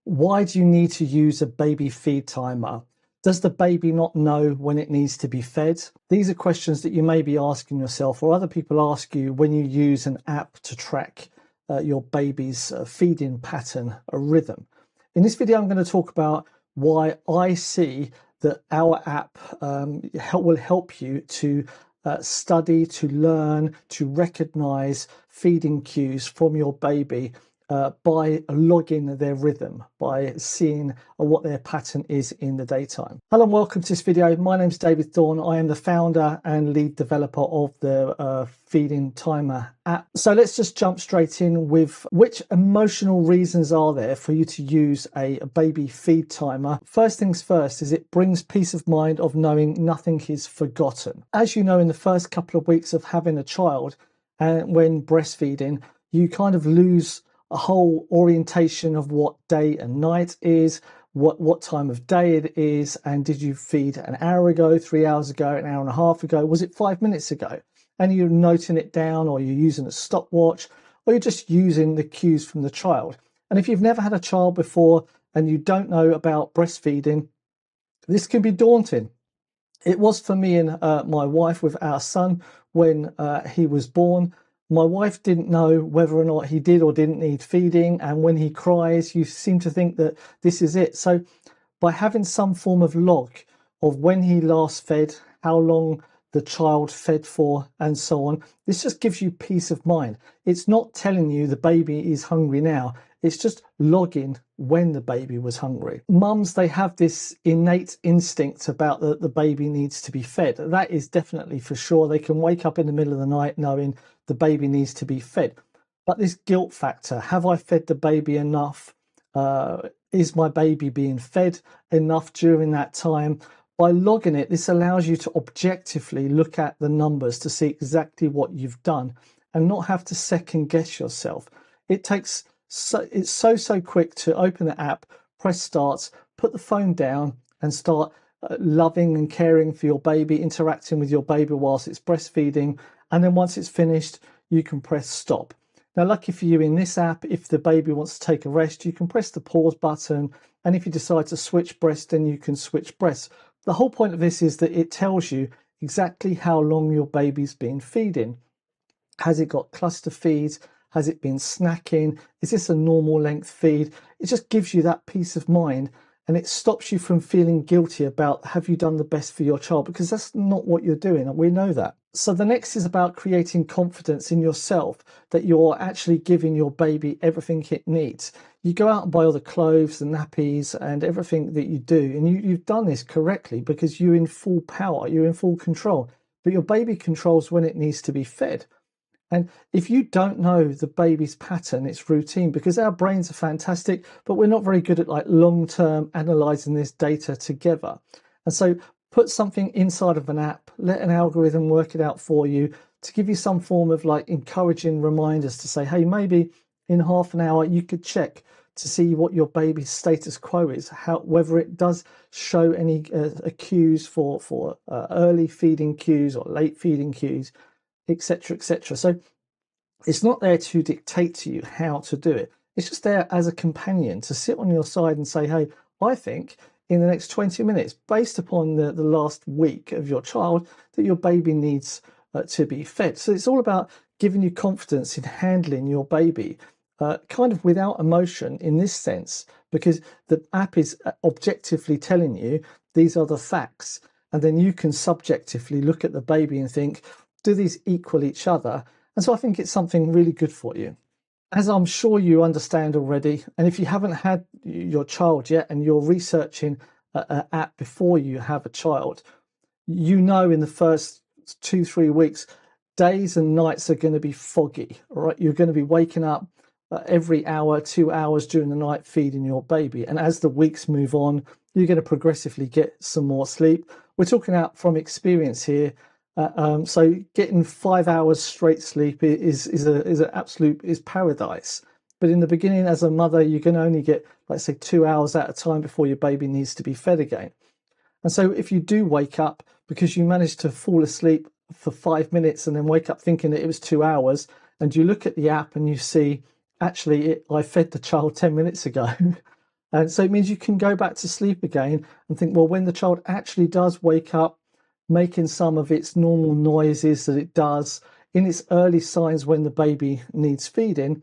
Why do you need to use a baby feed timer? Does the baby not know when it needs to be fed? These are questions that you may be asking yourself, or other people ask you when you use an app to track your baby's feeding pattern, a rhythm. In this video, I'm going to talk about why I see that our app will help you to study, to learn, to recognize feeding cues from your baby by logging their rhythm, by seeing what their pattern is in the daytime. Hello and welcome to this video. My name is David Thorne. I am the founder and lead developer of the Feeding Timer app. So let's just jump straight in with which emotional reasons are there for you to use a baby feed timer. First things first is it brings peace of mind of knowing nothing is forgotten. As you know, in the first couple of weeks of having a child and when breastfeeding, you kind of lose a whole orientation of what day and night is, what time of day it is, and did you feed an hour ago, 3 hours ago, an hour and a half ago, was it 5 minutes ago? And you're noting it down, or you're using a stopwatch, or you're just using the cues from the child. And if you've never had a child before and you don't know about breastfeeding, this can be daunting. It was for me and my wife with our son when he was born. My wife didn't know whether or not he did or didn't need feeding, and when he cries, you seem to think that this is it. So by having some form of log of when he last fed, how long the child fed for, and so on, this just gives you peace of mind. It's not telling you the baby is hungry now. It's just logging when the baby was hungry. Mums, they have this innate instinct about the baby needs to be fed. That is definitely for sure. They can wake up in the middle of the night knowing the baby needs to be fed. But this guilt factor, have I fed the baby enough? Is my baby being fed enough during that time? By logging it, this allows you to objectively look at the numbers to see exactly what you've done and not have to second guess yourself. It's so quick to open the app, press start, put the phone down and start loving and caring for your baby, interacting with your baby whilst it's breastfeeding. And then once it's finished, you can press stop. Now, lucky for you in this app, if the baby wants to take a rest, you can press the pause button. And if you decide to switch breast, then you can switch breast. The whole point of this is that it tells you exactly how long your baby's been feeding. Has it got cluster feeds? Has it been snacking? Is this a normal length feed? It just gives you that peace of mind, and it stops you from feeling guilty about have you done the best for your child, because that's not what you're doing, and we know that. So the next is about creating confidence in yourself that you're actually giving your baby everything it needs. You go out and buy all the clothes, the nappies and everything that you do, and you've done this correctly because you're in full power, you're in full control, but your baby controls when it needs to be fed. And if you don't know the baby's pattern, its routine, because our brains are fantastic, but we're not very good at like long-term analyzing this data together. And so put something inside of an app, let an algorithm work it out for you to give you some form of like encouraging reminders to say, hey, maybe in half an hour you could check to see what your baby's status quo is, whether it does show any cues for early feeding cues or late feeding cues, etc., etc. So it's not there to dictate to you how to do it. It's just there as a companion to sit on your side and say, hey, I think in the next 20 minutes, based upon the last week of your child, that your baby needs to be fed. So it's all about giving you confidence in handling your baby, kind of without emotion in this sense, because the app is objectively telling you these are the facts. And then you can subjectively look at the baby and think, do these equal each other? And so I think it's something really good for you. As I'm sure you understand already, and if you haven't had your child yet and you're researching an app before you have a child, you know in the first 2-3 weeks, days and nights are going to be foggy, right? You're going to be waking up every hour, 2 hours during the night feeding your baby. And as the weeks move on, you're going to progressively get some more sleep. We're talking out from experience here. So getting 5 hours straight sleep is an absolute paradise. But in the beginning, as a mother, you can only get, let's say, 2 hours at a time before your baby needs to be fed again. And so if you do wake up because you managed to fall asleep for 5 minutes and then wake up thinking that it was 2 hours, and you look at the app and you see, actually, I fed the child 10 minutes ago, And so it means you can go back to sleep again and think, well, when the child actually does wake up, making some of its normal noises that it does in its early signs when the baby needs feeding,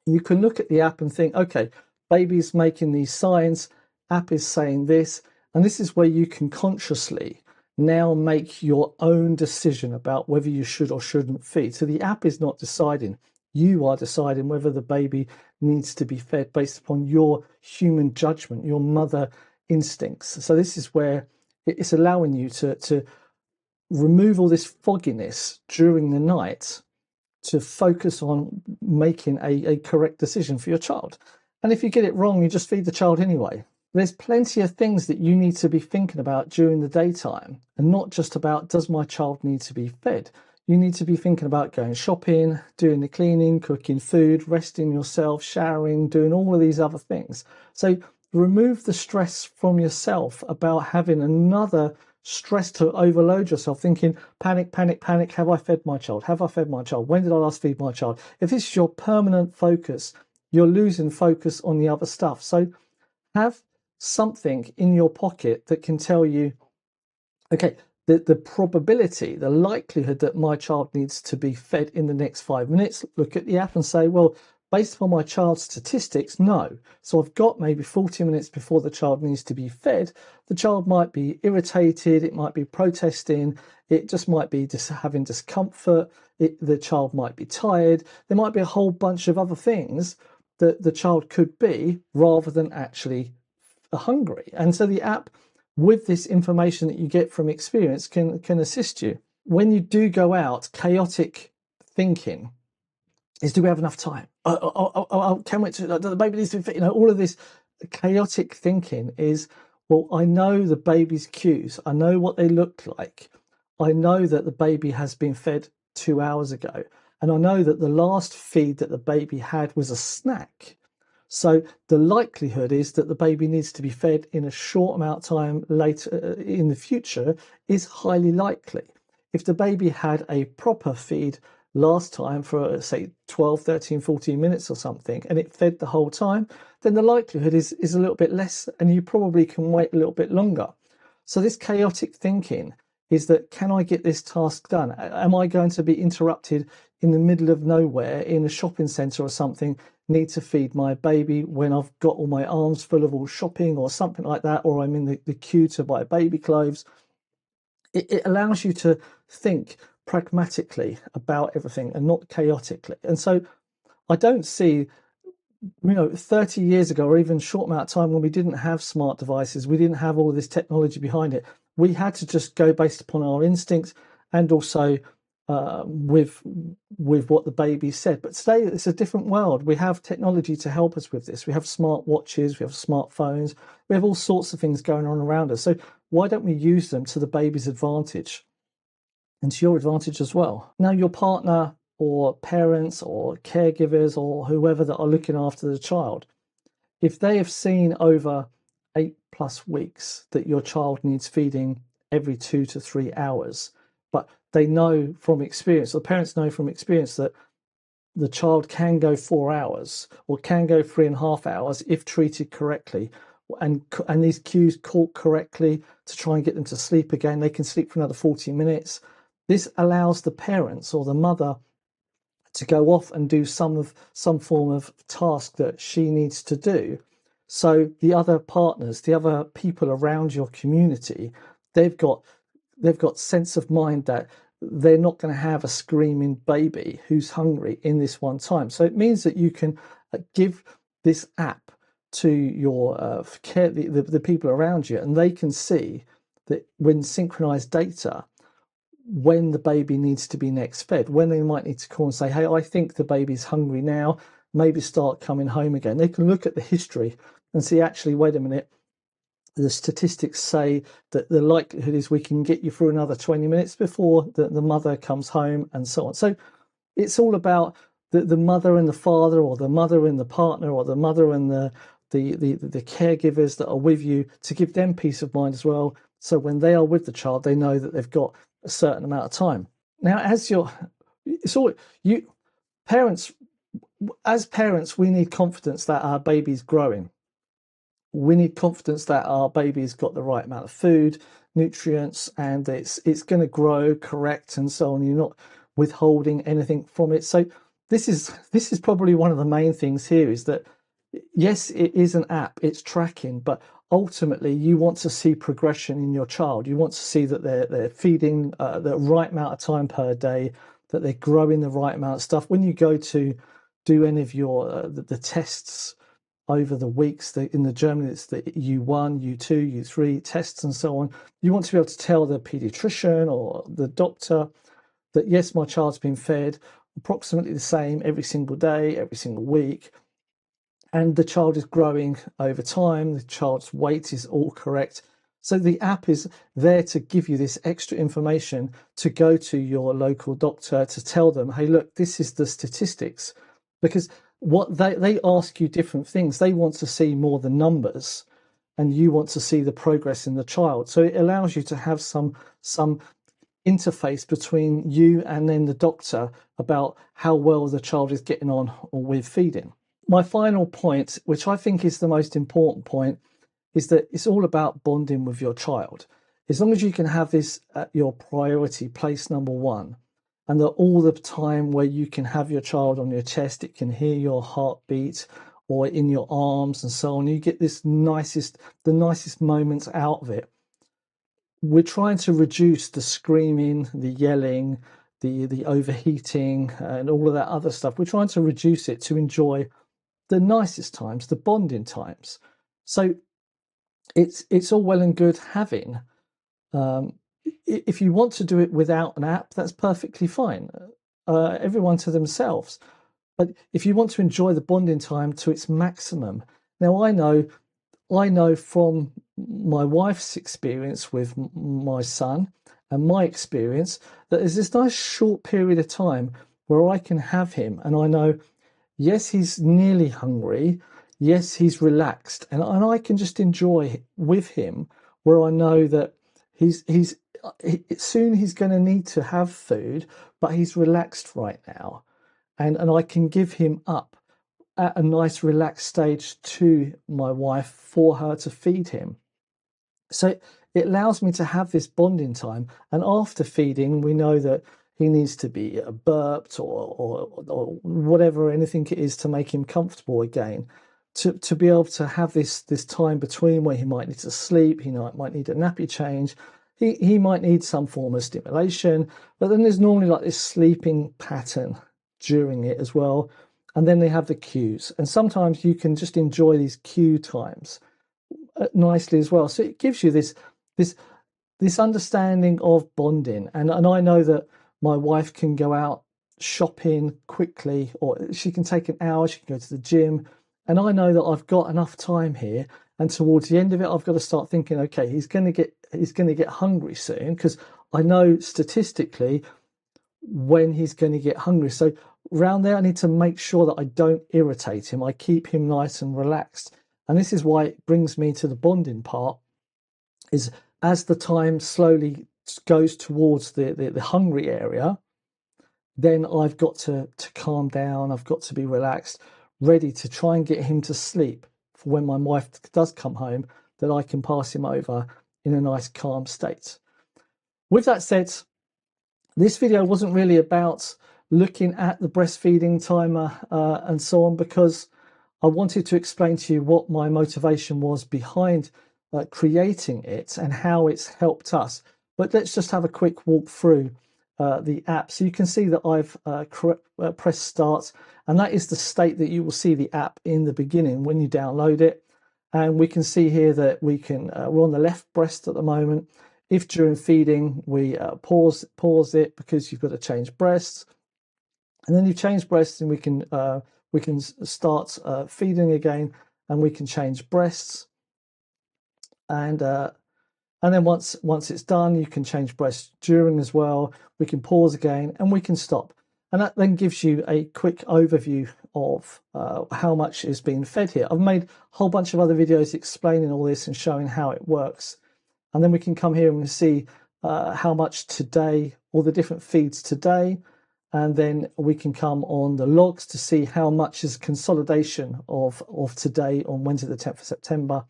you can look at the app and think, okay, baby's making these signs, app is saying this, and this is where you can consciously now make your own decision about whether you should or shouldn't feed. So the app is not deciding. You are deciding whether the baby needs to be fed based upon your human judgment, your mother instincts. So this is where it's allowing you to remove all this fogginess during the night to focus on making a correct decision for your child. And if you get it wrong, you just feed the child anyway. There's plenty of things that you need to be thinking about during the daytime, and not just about, does my child need to be fed? You need to be thinking about going shopping, doing the cleaning, cooking food, resting yourself, showering, doing all of these other things. So remove the stress from yourself about having another stress to overload yourself, thinking, panic, panic, panic. Have I fed my child? Have I fed my child? When did I last feed my child? If this is your permanent focus, you're losing focus on the other stuff. So have something in your pocket that can tell you, okay, the probability, the likelihood that my child needs to be fed in the next 5 minutes. Look at the app and say, well, based upon my child's statistics, no. So I've got maybe 40 minutes before the child needs to be fed. The child might be irritated, it might be protesting, it just might be just having discomfort, the child might be tired. There might be a whole bunch of other things that the child could be rather than actually hungry. And so the app, with this information that you get from experience, can assist you. When you do go out, chaotic thinking is, do we have enough time? Can we? The baby needs to be fit. All of this chaotic thinking is, well, I know the baby's cues. I know what they look like. I know that the baby has been fed 2 hours ago, and I know that the last feed that the baby had was a snack. So the likelihood is that the baby needs to be fed in a short amount of time later in the future is highly likely. If the baby had a proper feed last time for, say, 12, 13, 14 minutes or something, and it fed the whole time, then the likelihood is a little bit less, and you probably can wait a little bit longer. So this chaotic thinking is that, can I get this task done? Am I going to be interrupted in the middle of nowhere in a shopping centre or something, need to feed my baby when I've got all my arms full of all shopping or something like that, or I'm in the queue to buy baby clothes? It allows you to think pragmatically about everything and not chaotically. And so I don't see, 30 years ago, or even a short amount of time when we didn't have smart devices, we didn't have all this technology behind it. We had to just go based upon our instincts and also with what the baby said. But today it's a different world. We have technology to help us with this. We have smart watches, we have smartphones, we have all sorts of things going on around us. So why don't we use them to the baby's advantage and to your advantage as well? Now, your partner or parents or caregivers or whoever that are looking after the child, if they have seen over 8+ weeks that your child needs feeding every 2 to 3 hours, but they know from experience, the parents know from experience, that the child can go 4 hours or can go 3.5 hours if treated correctly, and these cues caught correctly to try and get them to sleep again. They can sleep for another 40 minutes. This allows the parents or the mother to go off and do some form of task that she needs to do. So the other partners, the other people around your community, they've got sense of mind that they're not going to have a screaming baby who's hungry in this one time. So it means that you can give this app to your care, the people around you, and they can see that when synchronized data, when the baby needs to be next fed, when they might need to call and say, hey, I think the baby's hungry now, maybe start coming home again. They can look at the history and see, actually, wait a minute, the statistics say that the likelihood is we can get you through another 20 minutes before the mother comes home, and so on. So it's all about the mother and the father, or the mother and the partner, or the mother and the caregivers that are with you, to give them peace of mind as well. So when they are with the child, they know that they've got a certain amount of time. Now, as parents, we need confidence that our baby's growing. We need confidence that our baby's got the right amount of food, nutrients, and it's going to grow correct and so on. You're not withholding anything from it. So this is probably one of the main things here, is that yes, it is an app, it's tracking, but ultimately you want to see progression in your child. You want to see that they're feeding the right amount of time per day, that they're growing the right amount of stuff. When you go to do any of your the tests over the weeks, in the Germany it's the U1, U2, U3 tests and so on, you want to be able to tell the pediatrician or the doctor that yes, my child's been fed approximately the same every single day, every single week, and the child is growing over time, the child's weight is all correct. So the app is there to give you this extra information to go to your local doctor to tell them, hey, look, this is the statistics. Because what they ask you different things. They want to see more the numbers, and you want to see the progress in the child. So it allows you to have some interface between you and then the doctor about how well the child is getting on with feeding. My final point, which I think is the most important point, is that it's all about bonding with your child. As long as you can have this at your priority, place number one, and that all the time where you can have your child on your chest, it can hear your heartbeat, or in your arms and so on, you get the nicest moments out of it. We're trying to reduce the screaming, the yelling, the overheating, and all of that other stuff. We're trying to reduce it to enjoy the nicest times, the bonding times. So it's all well and good having. If you want to do it without an app, that's perfectly fine. Everyone to themselves. But if you want to enjoy the bonding time to its maximum, now I know from my wife's experience with my son and my experience that there's this nice short period of time where I can have him, and I know, yes, he's nearly hungry, yes, he's relaxed, and I can just enjoy with him, where I know that soon he's going to need to have food, but he's relaxed right now, and I can give him up at a nice relaxed stage to my wife for her to feed him. So it allows me to have this bonding time. And after feeding, we know that he needs to be burped or whatever, anything it is to make him comfortable again. To be able to have this time between where he might need to sleep, he might need a nappy change, he might need some form of stimulation, but then there's normally like this sleeping pattern during it as well. And then they have the cues. And sometimes you can just enjoy these cue times nicely as well. So it gives you this understanding of bonding. And I know that my wife can go out shopping quickly, or she can take an hour, she can go to the gym. And I know that I've got enough time here. And towards the end of it, I've got to start thinking, okay, he's going to get hungry soon, because I know statistically when he's going to get hungry. So around there, I need to make sure that I don't irritate him. I keep him nice and relaxed. And this is why it brings me to the bonding part, is as the time slowly goes towards the hungry area, then I've got to calm down. I've got to be relaxed, ready to try and get him to sleep for when my wife does come home, that I can pass him over in a nice calm state. With that said, this video wasn't really about looking at the breastfeeding timer and so on, because I wanted to explain to you what my motivation was behind creating it and how it's helped us. But let's just have a quick walk through the app. So you can see that I've pressed start, and that is the state that you will see the app in the beginning when you download it. And we can see here that we're on the left breast at the moment. If during feeding we pause it because you've got to change breasts, and then you've changed breasts, and we can start feeding again, and we can change breasts, and then once it's done, you can change breasts during as well. We can pause again, and we can stop, and that then gives you a quick overview of how much is being fed here. I've made a whole bunch of other videos explaining all this and showing how it works. And then we can come here and see how much today, all the different feeds today. And then we can come on the logs to see how much is consolidation of today on Wednesday the 10th of September.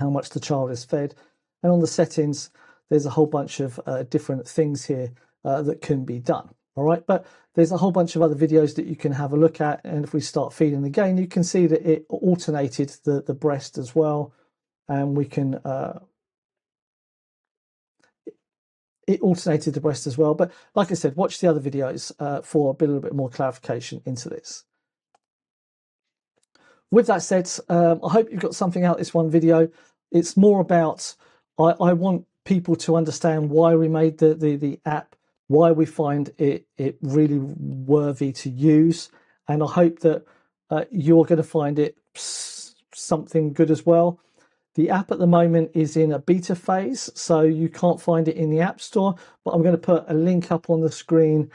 how much the child is fed. And on the settings, there's a whole bunch of different things here that can be done. All right, but there's a whole bunch of other videos that you can have a look at. And if we start feeding again, you can see that it alternated the breast as well. And we can, it alternated the breast as well. But like I said, watch the other videos for a little bit more clarification into this. With that said, I hope you've got something out of this one video. It's more about, I want people to understand why we made the app, why we find it really worthy to use. And I hope that you're going to find it something good as well. The app at the moment is in a beta phase, so you can't find it in the App Store, but I'm going to put a link up on the screen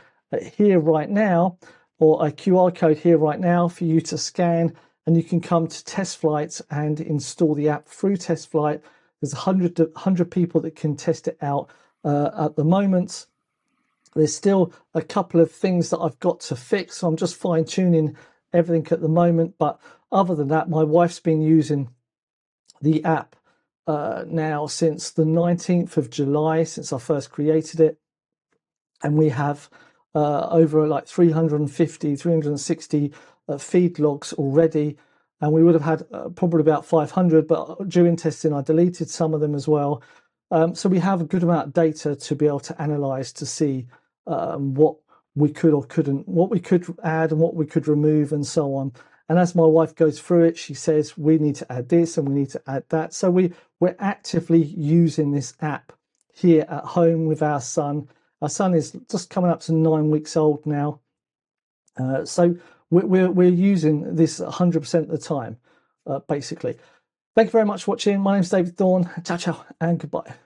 here right now, or a QR code here right now for you to scan, and you can come to Test Flight and install the app through Test Flight. There's 100 people that can test it out at the moment. There's still a couple of things that I've got to fix, so I'm just fine-tuning everything at the moment, but other than that, my wife's been using the app now since the 19th of July, since I first created it. And we have over like 350, 360 feed logs already. And we would have had probably about 500, but during testing, I deleted some of them as well. So we have a good amount of data to be able to analyze to see what we could or couldn't, what we could add and what we could remove and so on. And as my wife goes through it, she says, we need to add this and we need to add that. So we're actively using this app here at home with our son. Our son is just coming up to 9 weeks old now. So we're using this 100% of the time, basically. Thank you very much for watching. My name is David Thorne. Ciao, ciao, and goodbye.